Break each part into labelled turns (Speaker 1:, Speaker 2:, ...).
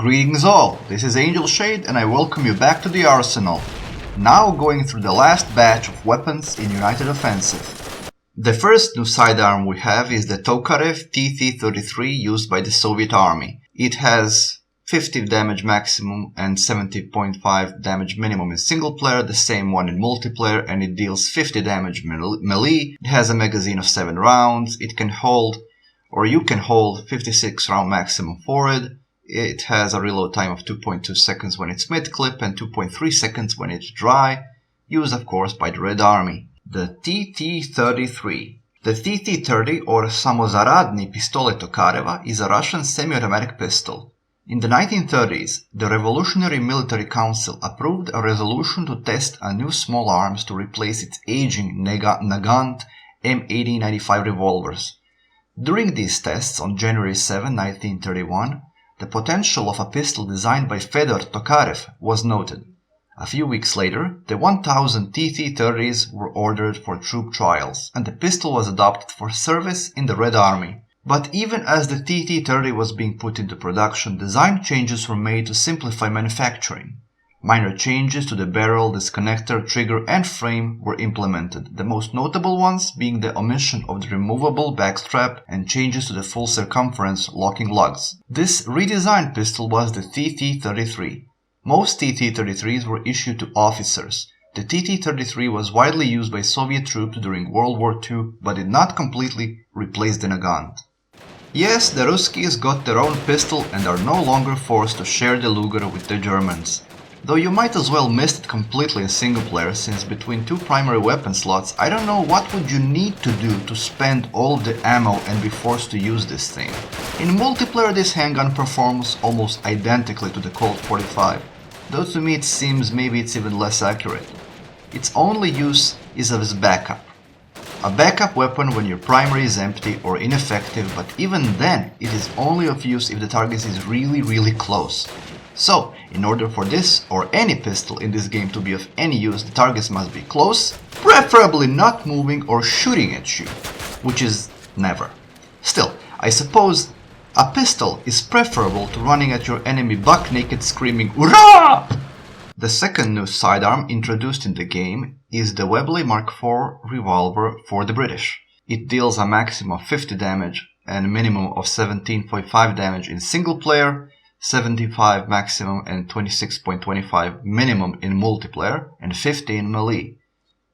Speaker 1: Greetings all, this is Angel Shade and I welcome you back to the arsenal. Now going through the last batch of weapons in United Offensive. The first new sidearm we have is the TOKAREV TT-33 used by the Soviet Army. It has 50 damage maximum and 70.5 damage minimum in single player, the same one in multiplayer, and it deals 50 damage melee. It has a magazine of 7 rounds, it can hold, or you can hold 56 round maximum forward. It has a reload time of 2.2 seconds when it's mid-clip and 2.3 seconds when it's dry, used of course by the Red Army. The TT-33. The TT-30 or Samozaradny Pistolet Tokareva is a Russian semi-automatic pistol. In the 1930s, the Revolutionary Military Council approved a resolution to test a new small arms to replace its aging Nagant M8095 revolvers. During these tests on January 7, 1931, the potential of a pistol designed by Fedor Tokarev was noted. A few weeks later, the 1000 TT-30s were ordered for troop trials, and the pistol was adopted for service in the Red Army. But even as the TT-30 was being put into production, design changes were made to simplify manufacturing. Minor changes to the barrel, disconnector, trigger and frame were implemented, the most notable ones being the omission of the removable backstrap and changes to the full circumference locking lugs. This redesigned pistol was the TT-33. Most TT-33s were issued to officers. The TT-33 was widely used by Soviet troops during World War II, but did not completely replace the Nagant. Yes, the Ruskies got their own pistol and are no longer forced to share the Luger with the Germans. Though you might as well miss it completely in single player, since between two primary weapon slots, I don't know what would you need to do to spend all of the ammo and be forced to use this thing. In multiplayer this handgun performs almost identically to the Colt 45, though to me it seems maybe it's even less accurate. Its only use is as backup. A backup weapon when your primary is empty or ineffective, but even then it is only of use if the target is really close. So, in order for this or any pistol in this game to be of any use, the targets must be close, preferably not moving or shooting at you, which is never. Still, I suppose a pistol is preferable to running at your enemy buck naked screaming "Hurrah!" The second new sidearm introduced in the game is the WEBLEY Mark IV revolver for the British. It deals a maximum of 50 damage and a minimum of 17.5 damage in single player, 75 maximum and 26.25 minimum in multiplayer, and 50 in melee.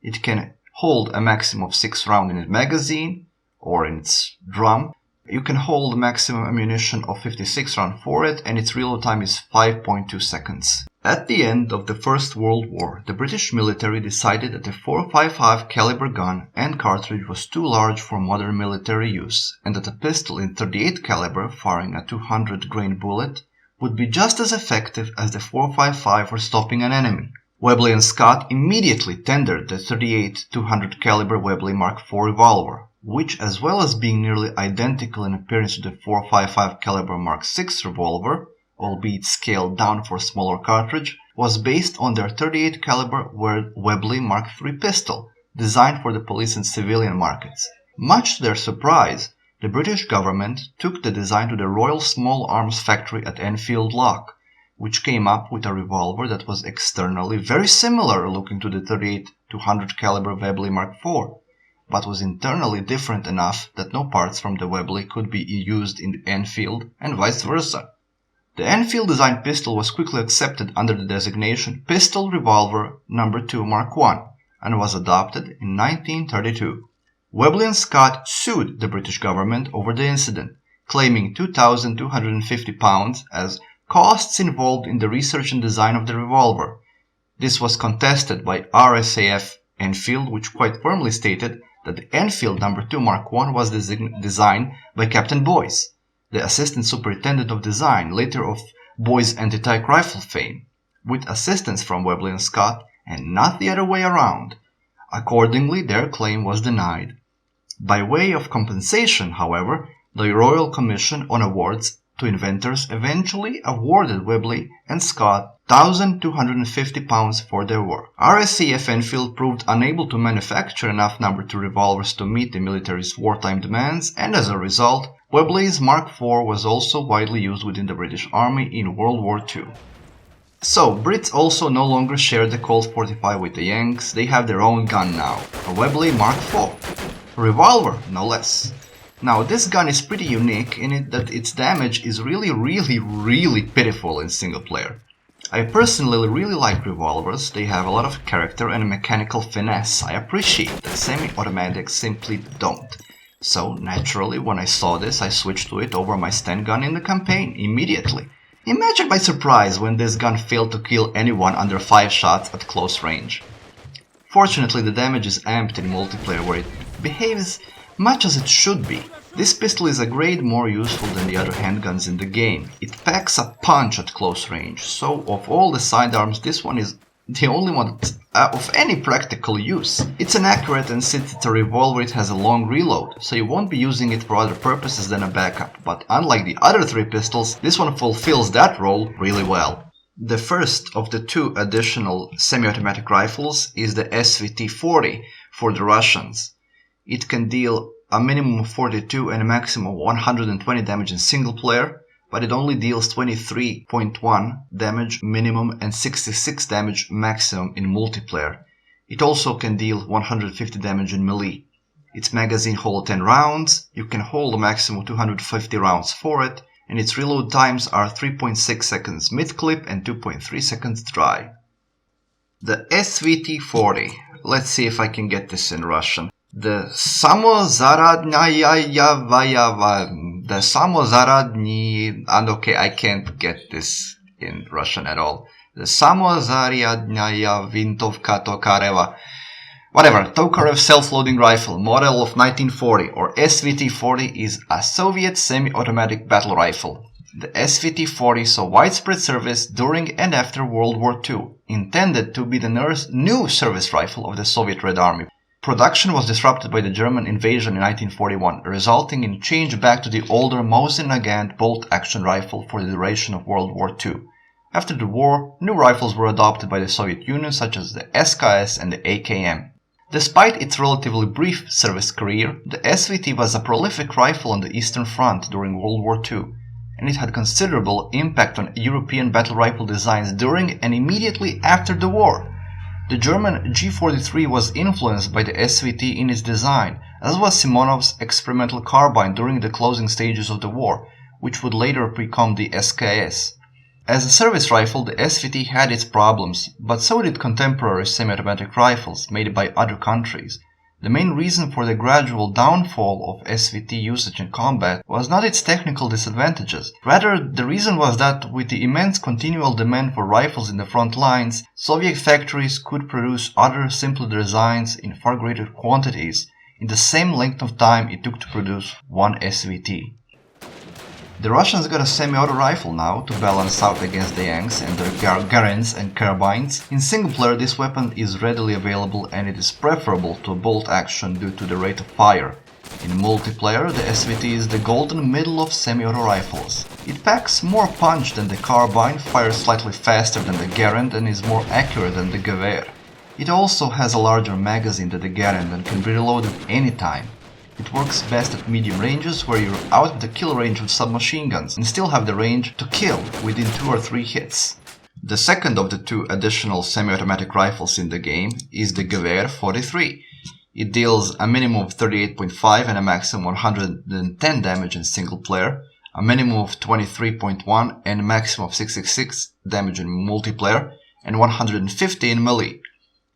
Speaker 1: It can hold a maximum of 6 rounds in its magazine or in its drum. You can hold a maximum ammunition of 56 rounds for it, and its reload time is 5.2 seconds. At the end of the First World War, the British military decided that the .455 caliber gun and cartridge was too large for modern military use, and that a pistol in .38 caliber firing a 200 grain bullet would be just as effective as the .455 for stopping an enemy. WEBLEY and Scott immediately tendered the .38 200 caliber WEBLEY Mark IV revolver, which, as well as being nearly identical in appearance to the .455 caliber Mark VI revolver, albeit scaled down for a smaller cartridge, was based on their .38 caliber WEBLEY Mark III pistol, designed for the police and civilian markets. Much to their surprise, the British government took the design to the Royal Small Arms Factory at Enfield Lock, which came up with a revolver that was externally very similar looking to the .38 200 caliber WEBLEY Mark IV, but was internally different enough that no parts from the WEBLEY could be used in the Enfield and vice versa. The Enfield design pistol was quickly accepted under the designation Pistol Revolver No. 2 Mark I and was adopted in 1932. WEBLEY and Scott sued the British government over the incident, claiming £2,250 as costs involved in the research and design of the revolver. This was contested by RSAF Enfield, which quite firmly stated that the Enfield No. 2 Mark I was designed by Captain Boyce, the Assistant Superintendent of Design, later of Boyce anti-tank rifle fame, with assistance from WEBLEY and Scott and not the other way around. Accordingly, their claim was denied. By way of compensation, however, the Royal Commission on Awards to Inventors eventually awarded WEBLEY and Scott £1,250 for their work. RSAF Enfield proved unable to manufacture enough No. 2 revolvers to meet the military's wartime demands, and as a result, WEBLEY's Mark IV was also widely used within the British Army in World War II. So, Brits also no longer share the Colt 45 with the Yanks, they have their own gun now, a WEBLEY Mark IV. A revolver, no less. Now, this gun is pretty unique in it that its damage is really pitiful in single player. I personally really like revolvers, they have a lot of character and mechanical finesse. I appreciate that semi-automatics simply don't. So, naturally, when I saw this, I switched to it over my Sten gun in the campaign, immediately. Imagine my surprise when this gun failed to kill anyone under 5 shots at close range. Fortunately, the damage is amped in multiplayer where it behaves much as it should be. This pistol is a grade more useful than the other handguns in the game. It packs a punch at close range, so of all the sidearms, this one is the only one of any practical use. It's inaccurate, and since it's a revolver it has a long reload, so you won't be using it for other purposes than a backup, but unlike the other 3 pistols, this one fulfills that role really well. The first of the 2 additional semi-automatic rifles is the SVT-40 for the Russians. It can deal a minimum of 42 and a maximum of 120 damage in single player, but it only deals 23.1 damage minimum and 66 damage maximum in multiplayer. It also can deal 150 damage in melee. Its magazine holds 10 rounds, you can hold a maximum of 250 rounds for it, and its reload times are 3.6 seconds mid-clip and 2.3 seconds dry. The SVT-40, let's see if I can get this in Russian. The samozaradny, and okay, I can't get this in Russian at all. The samozaradnaya vintovka TOKAREV. Whatever, TOKAREV self-loading rifle, model of 1940, or SVT-40, is a Soviet semi-automatic battle rifle. The SVT-40 saw widespread service during and after World War II, intended to be the new service rifle of the Soviet Red Army. Production was disrupted by the German invasion in 1941, resulting in change back to the older Mosin-Nagant bolt-action rifle for the duration of World War II. After the war, new rifles were adopted by the Soviet Union, such as the SKS and the AKM. Despite its relatively brief service career, the SVT was a prolific rifle on the Eastern Front during World War II, and it had considerable impact on European battle rifle designs during and immediately after the war. The German G43 was influenced by the SVT in its design, as was Simonov's experimental carbine during the closing stages of the war, which would later become the SKS. As a service rifle, the SVT had its problems, but so did contemporary semi-automatic rifles made by other countries. The main reason for the gradual downfall of SVT usage in combat was not its technical disadvantages. Rather, the reason was that with the immense continual demand for rifles in the front lines, Soviet factories could produce other simpler designs in far greater quantities in the same length of time it took to produce one SVT. The Russians got a semi-auto rifle now to balance out against the Yanks and their Garens and carbines. In single player, this weapon is readily available and it is preferable to a bolt action due to the rate of fire. In multiplayer, the SVT is the golden middle of semi-auto rifles. It packs more punch than the carbine, fires slightly faster than the Garand, and is more accurate than the GEWEHR. It also has a larger magazine than the Garand and can be reloaded anytime. It works best at medium ranges where you're out of the kill range with submachine guns and still have the range to kill within 2 or 3 hits. The second of the 2 additional semi-automatic rifles in the game is the GEWEHR 43. It deals a minimum of 38.5 and a maximum 110 damage in single player, a minimum of 23.1 and a maximum of 66 damage in multiplayer, and 150 in melee.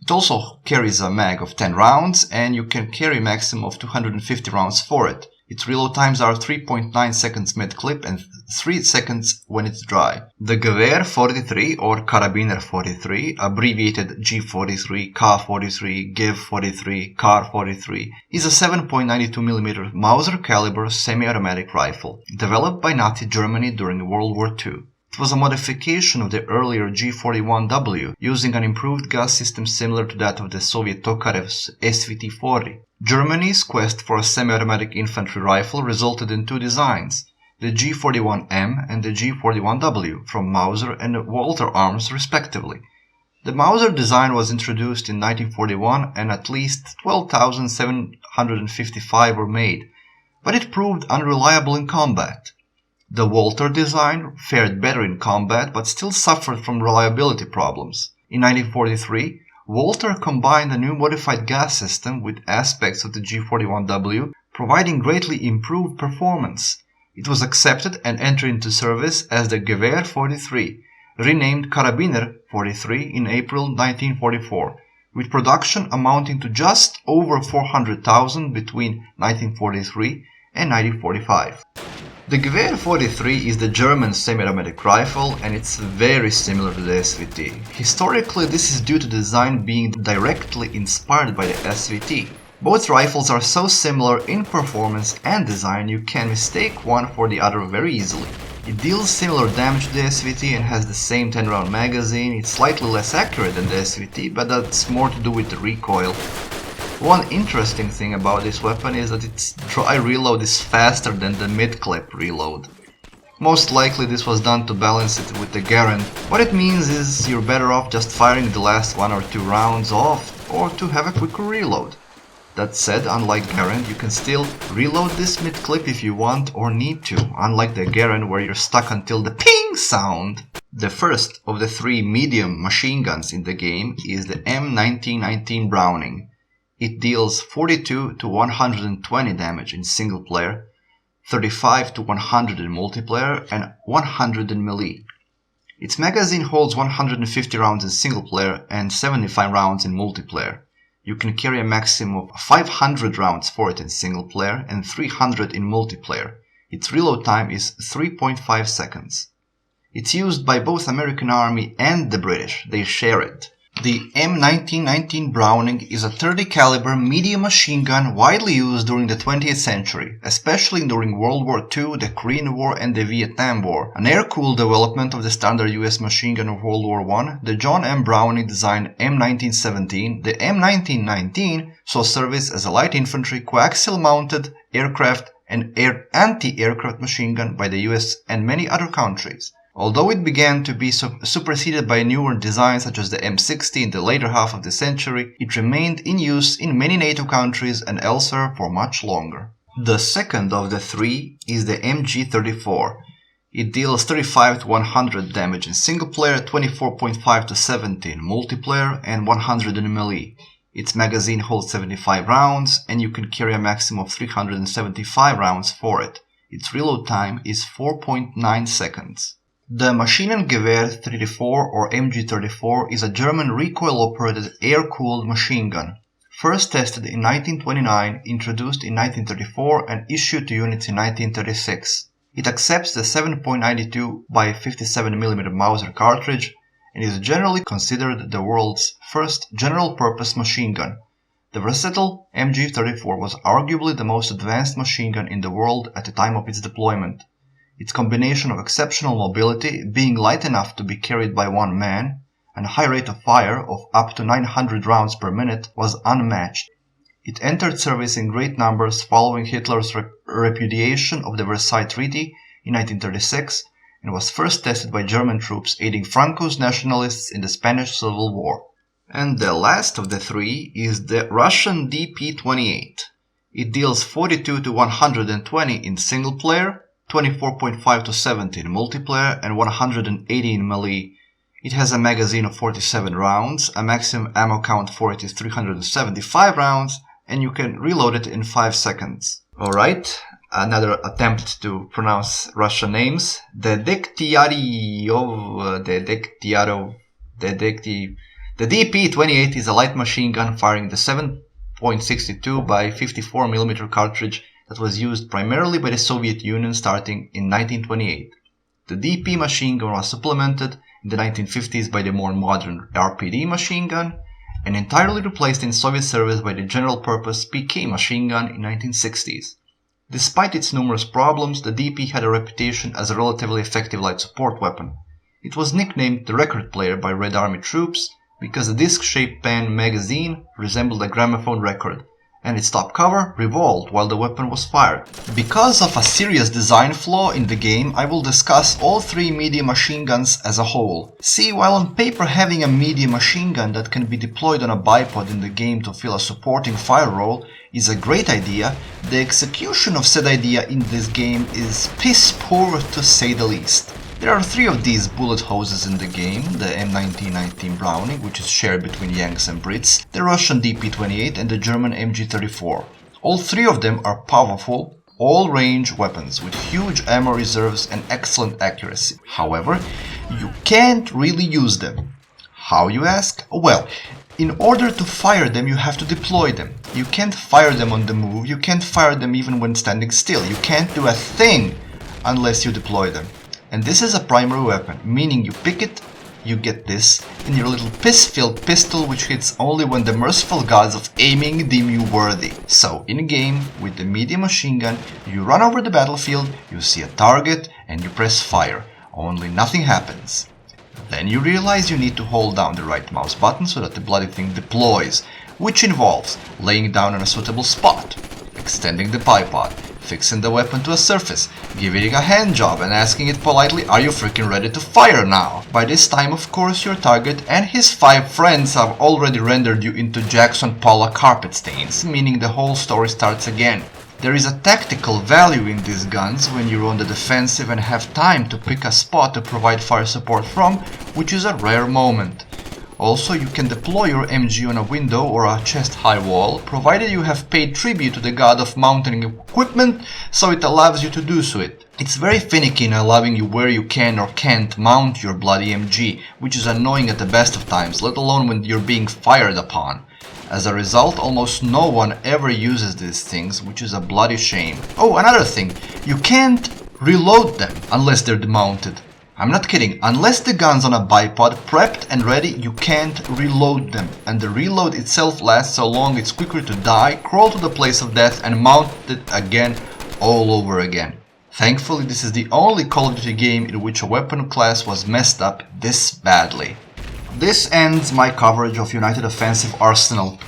Speaker 1: It also carries a mag of 10 rounds, and you can carry a maximum of 250 rounds for it. Its reload times are 3.9 seconds mid-clip and 3 seconds when it's dry. The GEWEHR 43 or Karabiner 43, abbreviated G43, K43, GEV43, KAR 43, is a 7.92mm Mauser caliber semi-automatic rifle, developed by Nazi Germany during World War II. It was a modification of the earlier G41W, using an improved gas system similar to that of the Soviet TOKAREV's SVT-40. Germany's quest for a semi-automatic infantry rifle resulted in 2 designs, the G41M and the G41W, from Mauser and Walter Arms respectively. The Mauser design was introduced in 1941 and at least 12,755 were made, but it proved unreliable in combat. The Walter design fared better in combat but still suffered from reliability problems. In 1943, Walter combined a new modified gas system with aspects of the G41W, providing greatly improved performance. It was accepted and entered into service as the GEWEHR 43, renamed Karabiner 43 in April 1944, with production amounting to just over 400,000 between 1943 and 1945. The GEWEHR 43 is the German semi-automatic rifle, and it's very similar to the SVT. Historically, this is due to design being directly inspired by the SVT. Both rifles are so similar in performance and design you can mistake one for the other very easily. It deals similar damage to the SVT and has the same 10-round magazine. It's slightly less accurate than the SVT, but that's more to do with the recoil. One interesting thing about this weapon is that its dry reload is faster than the mid-clip reload. Most likely this was done to balance it with the Garand. What it means is you're better off just firing the last 1 or 2 rounds off, or to have a quicker reload. That said, unlike Garand, you can still reload this mid-clip if you want or need to, unlike the Garand where you're stuck until the ping sound. The first of the 3 medium machine guns in the game is the M1919 Browning. It deals 42 to 120 damage in single player, 35 to 100 in multiplayer, and 100 in melee. Its magazine holds 150 rounds in single player and 75 rounds in multiplayer. You can carry a maximum of 500 rounds for it in single player and 300 in multiplayer. Its reload time is 3.5 seconds. It's used by both American Army and the British, they share it. The M1919 Browning is a 30 caliber medium machine gun widely used during the 20th century, especially during World War II, the Korean War and the Vietnam War. An air-cooled development of the standard US machine gun of World War I, the John M. Browning designed M1917, the M1919 saw service as a light infantry coaxial mounted aircraft and anti-aircraft machine gun by the US and many other countries. Although it began to be superseded by newer designs such as the M60 in the later half of the century, it remained in use in many NATO countries and elsewhere for much longer. The second of the 3 is the MG34. It deals 35 to 100 damage in single player, 24.5 to 70 in multiplayer, and 100 in melee. Its magazine holds 75 rounds, and you can carry a maximum of 375 rounds for it. Its reload time is 4.9 seconds. The MACHINENGEWEHR 34 or MG34 is a German recoil-operated air-cooled machine gun. First tested in 1929, introduced in 1934 and issued to units in 1936. It accepts the 7.92 by 57mm Mauser cartridge and is generally considered the world's first general-purpose machine gun. The versatile MG34 was arguably the most advanced machine gun in the world at the time of its deployment. Its combination of exceptional mobility, being light enough to be carried by one man, and a high rate of fire of up to 900 rounds per minute was unmatched. It entered service in great numbers following Hitler's repudiation of the Versailles Treaty in 1936 and was first tested by German troops aiding Franco's nationalists in the Spanish Civil War. And the last of the 3 is the Russian DP-28. It deals 42 to 120 in single player, 24.5 to 70 in multiplayer, and 180 in melee. It has a magazine of 47 rounds, a maximum ammo count for it is 375 rounds, and you can reload it in 5 seconds. Alright, another attempt to pronounce Russian names. The DP-28 is a light machine gun firing the 7.62 by 54mm cartridge that was used primarily by the Soviet Union starting in 1928. The DP machine gun was supplemented in the 1950s by the more modern RPD machine gun and entirely replaced in Soviet service by the general-purpose PK machine gun in 1960s. Despite its numerous problems, the DP had a reputation as a relatively effective light support weapon. It was nicknamed the record player by Red Army troops because the disc-shaped pen magazine resembled a gramophone record, and its top cover revolved while the weapon was fired. Because of a serious design flaw in the game, I will discuss all three medium machine guns as a whole. See, while on paper having a medium machine gun that can be deployed on a bipod in the game to fill a supporting fire role is a great idea, the execution of said idea in this game is piss poor to say the least. There are three of these bullet hoses in the game, the M1919 Browning, which is shared between Yanks and Brits, the Russian DP-28 and the German MG-34. All three of them are powerful, all-range weapons with huge ammo reserves and excellent accuracy. However, you can't really use them. How, you ask? Well, in order to fire them, you have to deploy them. You can't fire them on the move, you can't fire them even when standing still. You can't do a thing unless you deploy them. And this is a primary weapon, meaning you pick it, you get this, in your little piss-filled pistol which hits only when the merciful gods of aiming deem you worthy. So, in game, with the medium machine gun, you run over the battlefield, you see a target, and you press fire. Only nothing happens. Then you realize you need to hold down the right mouse button so that the bloody thing deploys, which involves laying down on a suitable spot, extending the bipod, fixing the weapon to a surface, giving it a hand job and asking it politely, are you freaking ready to fire now? By this time, of course, your target and his 5 friends have already rendered you into Jackson Pollock carpet stains, meaning the whole story starts again. There is a tactical value in these guns when you're on the defensive and have time to pick a spot to provide fire support from, which is a rare moment. Also, you can deploy your MG on a window or a chest-high wall, provided you have paid tribute to the god of mounting equipment, so it allows you to do so. It's very finicky in allowing you where you can or can't mount your bloody MG, which is annoying at the best of times, let alone when you're being fired upon. As a result, almost no one ever uses these things, which is a bloody shame. Oh, another thing, you can't reload them unless they're demounted. I'm not kidding, unless the gun's on a bipod, prepped and ready, you can't reload them. And the reload itself lasts so long it's quicker to die, crawl to the place of death and mount it again all over again. Thankfully, this is the only Call of Duty game in which a weapon class was messed up this badly. This ends my coverage of United Offensive Arsenal.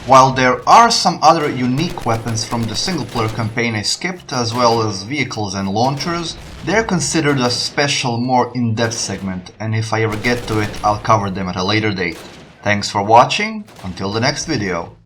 Speaker 1: While there are some other unique weapons from the single-player campaign I skipped, as well as vehicles and launchers, they're considered a special, more in-depth segment, and if I ever get to it, I'll cover them at a later date. Thanks for watching, until the next video.